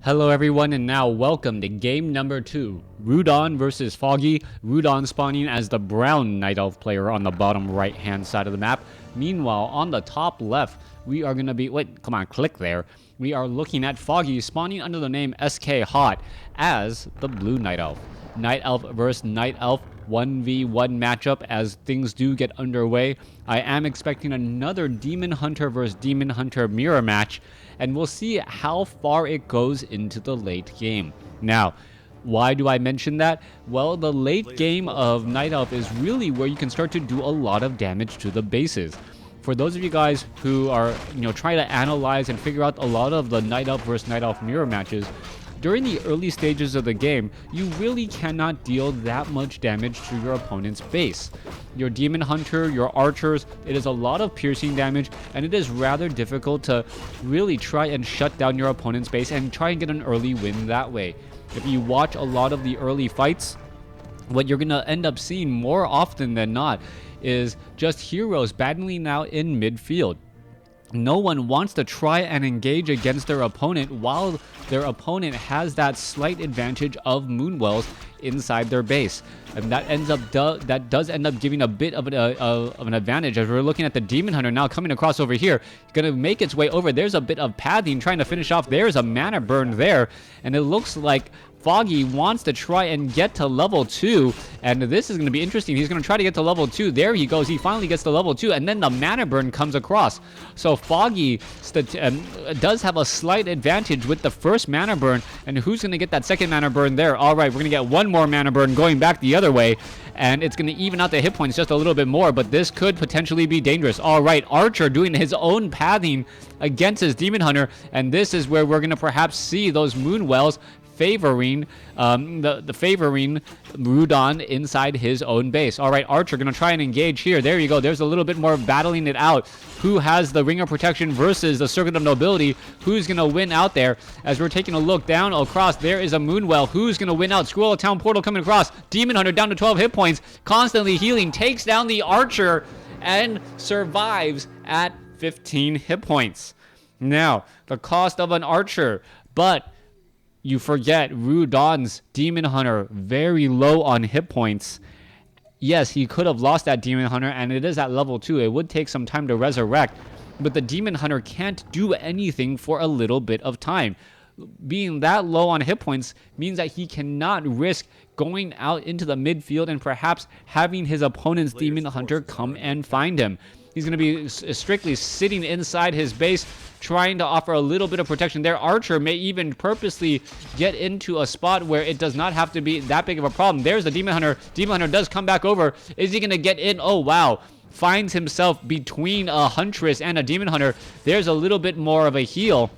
Hello everyone, and now welcome to game number 2. Rudan versus Foggy. Rudan spawning as the brown Night Elf player on the bottom right hand side of the map. Meanwhile, on the top left, we are going to be... Wait, come on, click there. We are looking at Foggy spawning under the name SK Hot as the blue Night Elf. Night Elf versus Night Elf 1v1 matchup as things do get underway. I am expecting another Demon Hunter versus Demon Hunter mirror match, and we'll see how far it goes into the late game. Now, why do I mention that? Well, the late game of Night Elf is really where you can start to do a lot of damage to the bases. For those of you guys who are, trying to analyze and figure out a lot of the Night Elf versus Night Elf mirror matches, during the early stages of the game, you really cannot deal that much damage to your opponent's base. Your Demon Hunter, your archers, it is a lot of piercing damage, and it is rather difficult to really try and shut down your opponent's base and try and get an early win that way. If you watch a lot of the early fights, what you're going to end up seeing more often than not is just heroes battling out in midfield. No one wants to try and engage against their opponent while their opponent has that slight advantage of Moonwells inside their base, and that does end up giving a bit of an advantage. As we're looking at the Demon Hunter now coming across over here, gonna make its way over. There's a bit of pathing trying to finish off. There's a mana burn there, and it looks like Foggy wants to try and get to level 2, and this is going to be interesting. He's going to try to get to level 2. There he goes. He finally gets to level 2, and then the mana burn comes across. So Foggy does have a slight advantage with the first mana burn, and who's going to get that second mana burn there? All right, we're going to get one more mana burn going back the other way, and it's going to even out the hit points just a little bit more, but this could potentially be dangerous. All right, Archer doing his own pathing against his Demon Hunter, and this is where we're going to perhaps see those Moonwells favoring favoring Rudan inside his own base. All right, Archer gonna try and engage here. There you go. There's a little bit more battling it out. Who has the Ring of Protection versus the Circuit of Nobility? Who's gonna win out there? As we're taking a look down across, there is a Moonwell. Who's gonna win out? Scroll of Town Portal coming across. Demon Hunter down to 12 hit points, constantly healing, takes down the Archer and survives at 15 hit points. Now, the cost of an Archer, but you forget Rudan's Demon Hunter very low on hit points. Yes, he could have lost that Demon Hunter, and it is at level 2. It would take some time to resurrect, but the Demon Hunter can't do anything for a little bit of time. Being that low on hit points means that he cannot risk going out into the midfield and perhaps having his opponent's Demon Hunter come and find him. He's going to be strictly sitting inside his base, trying to offer a little bit of protection there. Archer may even purposely get into a spot where it does not have to be that big of a problem. There's the Demon Hunter. Demon Hunter does come back over. Is he going to get in? Oh, wow. Finds himself between a Huntress and a Demon Hunter. There's a little bit more of a heal.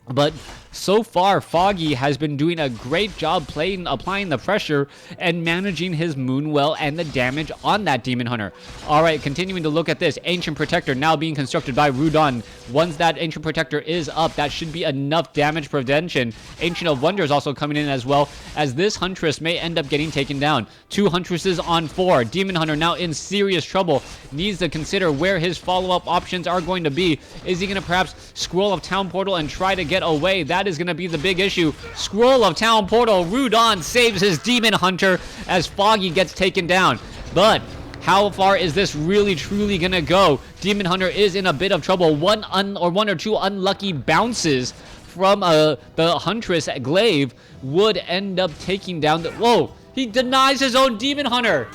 But so far, Foggy has been doing a great job applying the pressure and managing his Moonwell and the damage on that Demon Hunter. All right, continuing to look at this. Ancient Protector now being constructed by Rudan. Once that Ancient Protector is up, that should be enough damage prevention. Ancient of Wonders also coming in as well, as this Huntress may end up getting taken down. 2 Huntresses on 4. Demon Hunter now in serious trouble. Needs to consider where his follow-up options are going to be. Is he going to perhaps Scroll of Town Portal and try to get away? That is going to be the big issue. Scroll of Town Portal. Rudan saves his Demon Hunter as Foggy gets taken down. But how far is this really truly going to go? Demon Hunter is in a bit of trouble. One or two unlucky bounces from the Huntress Glaive would end up taking down the... Whoa! He denies his own Demon Hunter!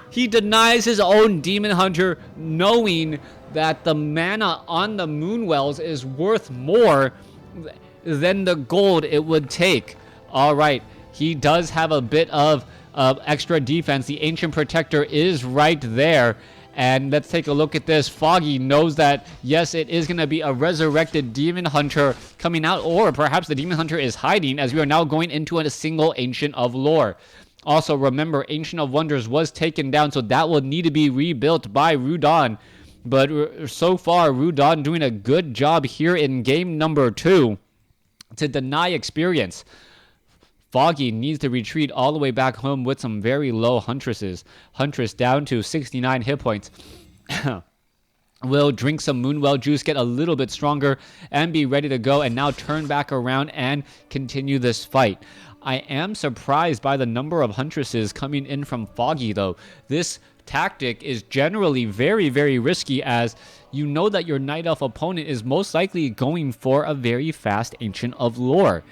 He denies his own Demon Hunter, knowing that the mana on the Moonwells is worth more than the gold it would take. All right, he does have a bit of extra defense. The Ancient Protector is right there. And let's take a look at this. Foggy knows that, yes, it is going to be a resurrected Demon Hunter coming out, or perhaps the Demon Hunter is hiding, as we are now going into a single Ancient of Lore. Also, remember, Ancient of Wonders was taken down, so that will need to be rebuilt by Rudan. But so far, Rudan doing a good job here in game number 2 to deny experience. Foggy needs to retreat all the way back home with some very low Huntresses. Huntress down to 69 hit points. will drink some Moonwell juice, get a little bit stronger, and be ready to go, and now turn back around and continue this fight. I am surprised by the number of Huntresses coming in from Foggy, though. This tactic is generally very, very risky, as you know that your Night Elf opponent is most likely going for a very fast Ancient of Lore.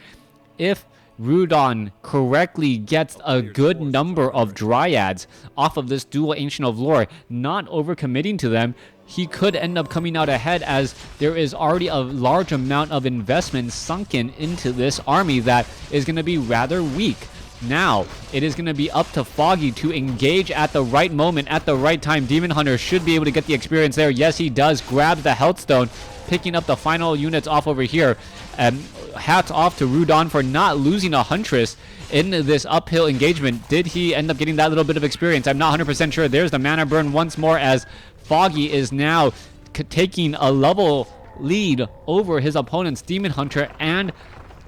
If Rudan correctly gets a good number of Dryads off of this dual Ancient of Lore, not overcommitting to them, he could end up coming out ahead, as there is already a large amount of investment sunken into this army that is going to be rather weak. Now, it is going to be up to Foggy to engage at the right moment, at the right time. Demon Hunter should be able to get the experience there. Yes, he does. Grabs the Health Stone, picking up the final units off over here. Hats off to Rudan for not losing a Huntress in this uphill engagement. Did he end up getting that little bit of experience? I'm not 100% sure. There's the mana burn once more, as Foggy is now taking a level lead over his opponent's Demon Hunter, and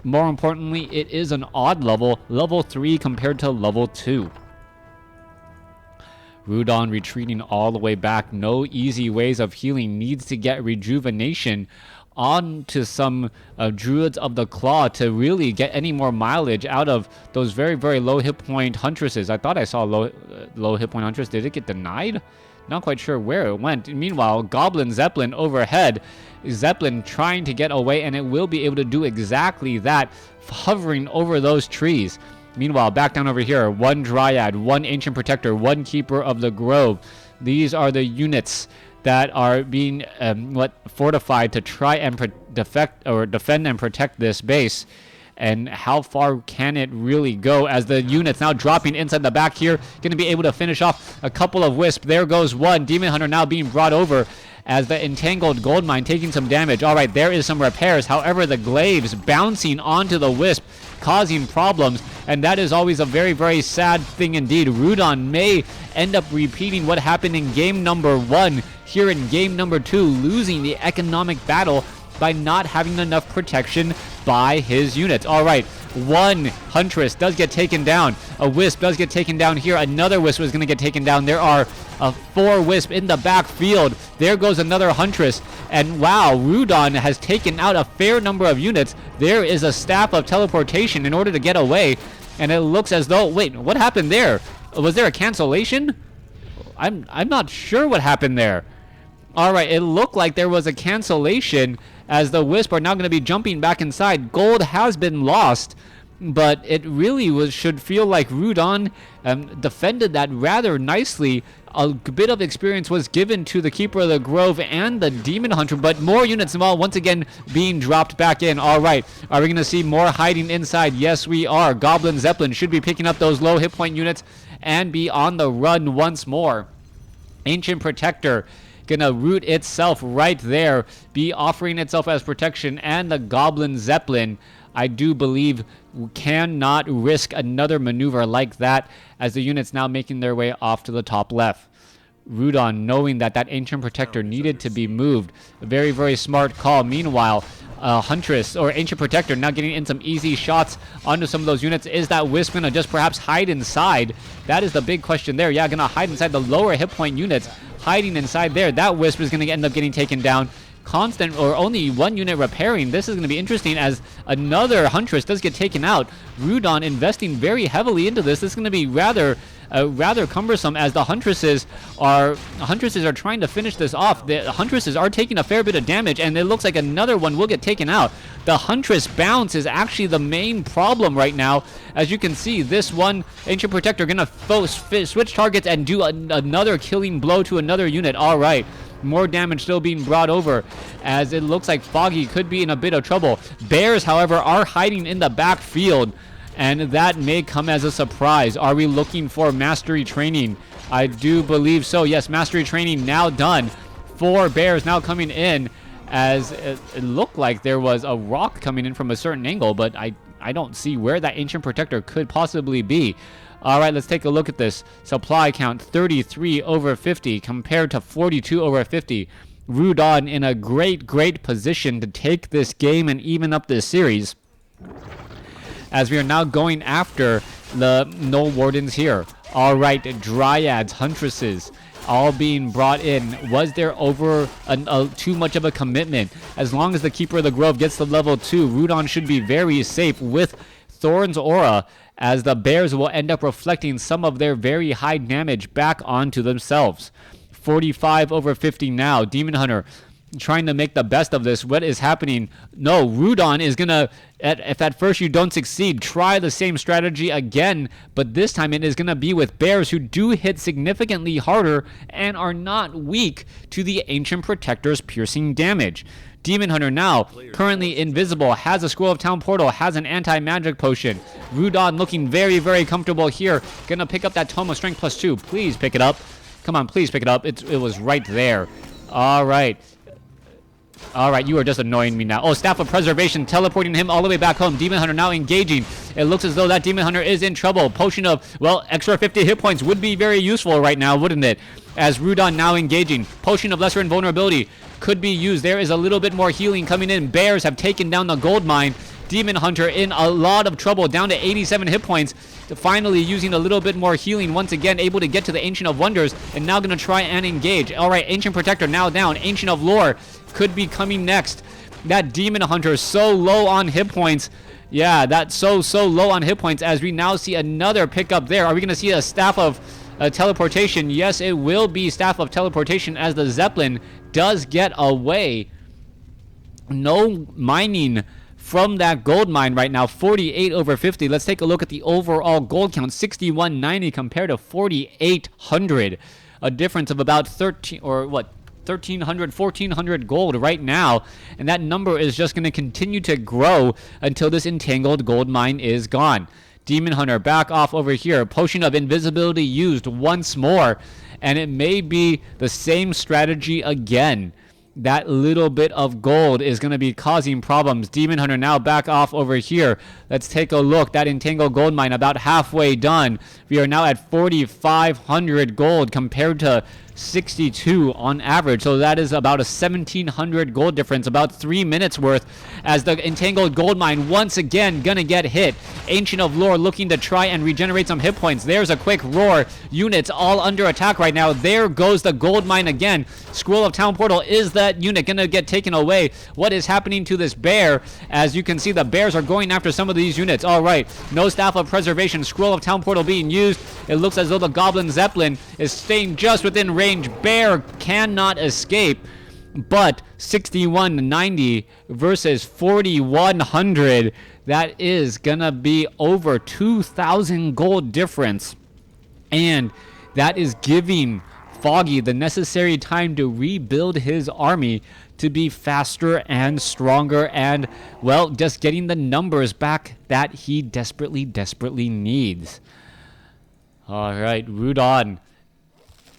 more importantly, it is an odd level 3 compared to level 2. Rudan retreating all the way back. No easy ways of healing. Needs to get rejuvenation onto some Druids of the Claw to really get any more mileage out of those very, very low hit point Huntresses. I thought I saw low hit point Huntress. Did it get denied? Not quite sure where it went. Meanwhile, Goblin Zeppelin overhead. Zeppelin trying to get away, and it will be able to do exactly that, hovering over those trees. Meanwhile, back down over here, one Dryad, one Ancient Protector, one Keeper of the Grove. These are the units that are being fortified to try and defend and protect this base. And how far can it really go, as the units now dropping inside the back here, going to be able to finish off a couple of Wisp. There goes one. Demon Hunter now being brought over, as the Entangled Goldmine taking some damage. All right, there is some repairs. However, the Glaives bouncing onto the Wisp, causing problems, and that is always a very, very sad thing indeed. Rudan may end up repeating what happened in game number 1 here in game number 2, losing the economic battle by not having enough protection by his units. All right, one Huntress does get taken down. A Wisp does get taken down here. Another Wisp is going to get taken down. There are 4 Wisp in the backfield. There goes another Huntress. And wow, Rudan has taken out a fair number of units. There is a Staff of Teleportation in order to get away. And it looks as though, wait, what happened there? Was there a cancellation? I'm not sure what happened there. All right, it looked like there was a cancellation, as the Wisp are now going to be jumping back inside. Gold has been lost, but it really should feel like Rudan defended that rather nicely. A bit of experience was given to the Keeper of the Grove and the Demon Hunter, but more units once again being dropped back in. All right, are we going to see more hiding inside? Yes, we are. Goblin Zeppelin should be picking up those low hit point units and be on the run once more. Ancient Protector gonna root itself right there, be offering itself as protection, and the Goblin Zeppelin, I do believe, cannot risk another maneuver like that, as the units now making their way off to the top left. Rudan, knowing that Ancient Protector needed to be moved, a very, very smart call. Meanwhile, Huntress or Ancient Protector now getting in some easy shots onto some of those units. Is that Wisp gonna just perhaps hide inside? That is the big question there. Yeah, gonna hide inside the lower hit point units, hiding inside there. That Wisp is gonna end up getting taken down. Constant or only one unit repairing. This is going to be interesting, as another Huntress does get taken out. Rudan investing very heavily into this. This is going to be rather cumbersome, as the Huntresses are trying to finish this off. The Huntresses are taking a fair bit of damage, and it looks like another one will get taken out. The Huntress bounce is actually the main problem right now. As you can see, this one Ancient Protector going to switch targets and do another killing blow to another unit. All right. More damage still being brought over, as it looks like Foggy could be in a bit of trouble. Bears, however, are hiding in the backfield, and that may come as a surprise. Are we looking for Mastery Training? I do believe so. Yes, Mastery Training now done. 4 Bears now coming in, as it looked like there was a rock coming in from a certain angle, but I don't see where that Ancient Protector could possibly be. All right, let's take a look at this. Supply count 33 over 50 compared to 42 over 50. Rudan in a great position to take this game and even up this series, as we are now going after the Null Wardens here. All right, Dryads, Huntresses, all being brought in. Was there over too much of a commitment? As long as the Keeper of the Grove gets to level 2, Rudan should be very safe with Thorn's Aura, as the bears will end up reflecting some of their very high damage back onto themselves. 45 over 50 now. Demon Hunter trying to make the best of this. What is happening? No, Rudan is gonna, if at first you don't succeed, try the same strategy again, but this time it is gonna be with bears who do hit significantly harder and are not weak to the Ancient Protector's piercing damage. Demon Hunter now, currently invisible, has a Scroll of Town Portal, has an anti-magic potion. Rudan looking very, very comfortable here. Gonna pick up that Tome of Strength +2. Please pick it up. Come on, please pick it up. It was right there. All right. All right, you are just annoying me now. Oh, Staff of Preservation, teleporting him all the way back home. Demon Hunter now engaging. It looks as though that Demon Hunter is in trouble. Potion of, well, extra 50 hit points would be very useful right now, wouldn't it? As Rudan now engaging. Potion of Lesser Invulnerability could be used. There is a little bit more healing coming in. Bears have taken down the gold mine. Demon Hunter in a lot of trouble, down to 87 hit points. Finally using a little bit more healing, once again able to get to the Ancient of Wonders, and now going to try and engage. All right, Ancient Protector now down. Ancient of Lore could be coming next. That Demon Hunter is so low on hit points. Yeah, that's so low on hit points, as we now see another pickup there. Are we going to see a Staff of Teleportation? Yes, it will be Staff of Teleportation, as the Zeppelin does get away. No mining from that gold mine right now. 48 over 50. Let's take a look at the overall gold count. 6190 compared to 4800. A difference of about 1,300 gold right now, and that number is just going to continue to grow until this entangled gold mine is gone. Demon Hunter back off over here. Potion of Invisibility used once more, and it may be the same strategy again. That little bit of gold is going to be causing problems. Demon Hunter now back off over here. Let's take a look. That entangled gold mine about halfway done. We are now at 4,500 gold compared to 62 on average, so that is about a 1,700 gold difference, about 3 minutes worth, as the entangled gold mine once again gonna get hit. Ancient of Lore looking to try and regenerate some hit points. There's a quick roar. Units all under attack right now. There goes the gold mine again. Scroll of Town Portal, is that unit gonna get taken away? What is happening to this bear? As you can see, the bears are going after some of these units. All right, no Staff of Preservation. Scroll of Town Portal being used. It looks as though the Goblin Zeppelin is staying just within range. Bear cannot escape, but 6190 versus 4100, that is gonna be over 2,000 gold difference, and that is giving Foggy the necessary time to rebuild his army to be faster and stronger, and, well, just getting the numbers back that he desperately needs. All right, Rudan,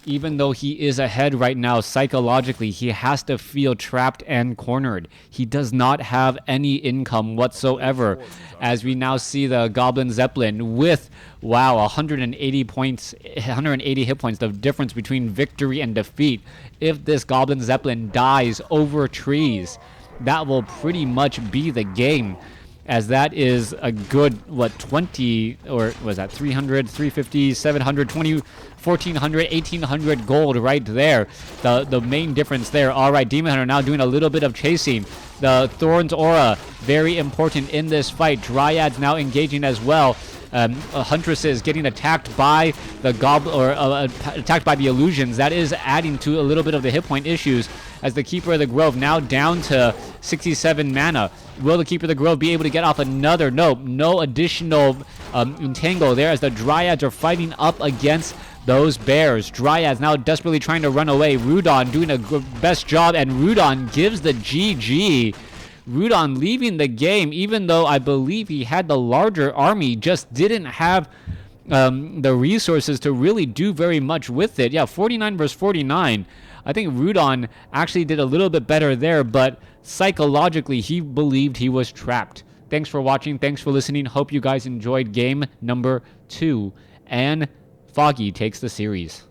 even though he is ahead right now psychologically, he has to feel trapped and cornered. He does not have any income whatsoever, as we now see the Goblin Zeppelin with, wow, 180 points, 180 hit points, the difference between victory and defeat. If this Goblin Zeppelin dies over trees, that will pretty much be the game, as that is a good, what, 20, or was that 300, 350, 700, 20, 1,400, 1,800 gold right there. The main difference there. All right, Demon Hunter now doing a little bit of chasing. The Thorn's Aura, very important in this fight. Dryads now engaging as well. Huntresses getting attacked by the goblin, or attacked by the illusions. That is adding to a little bit of the hit point issues, as the Keeper of the Grove now down to 67 mana. Will the Keeper of the Grove be able to get off another? Nope, no additional entangle there, as the Dryads are fighting up against those bears. Dryads now desperately trying to run away. Rudan doing a best job, and Rudan gives the GG. Rudan leaving the game, even though I believe he had the larger army, just didn't have the resources to really do very much with it. Yeah, 49 versus 49. I think Rudan actually did a little bit better there, but psychologically he believed he was trapped. Thanks for watching. Thanks for listening. Hope you guys enjoyed game number 2, and Foggy takes the series.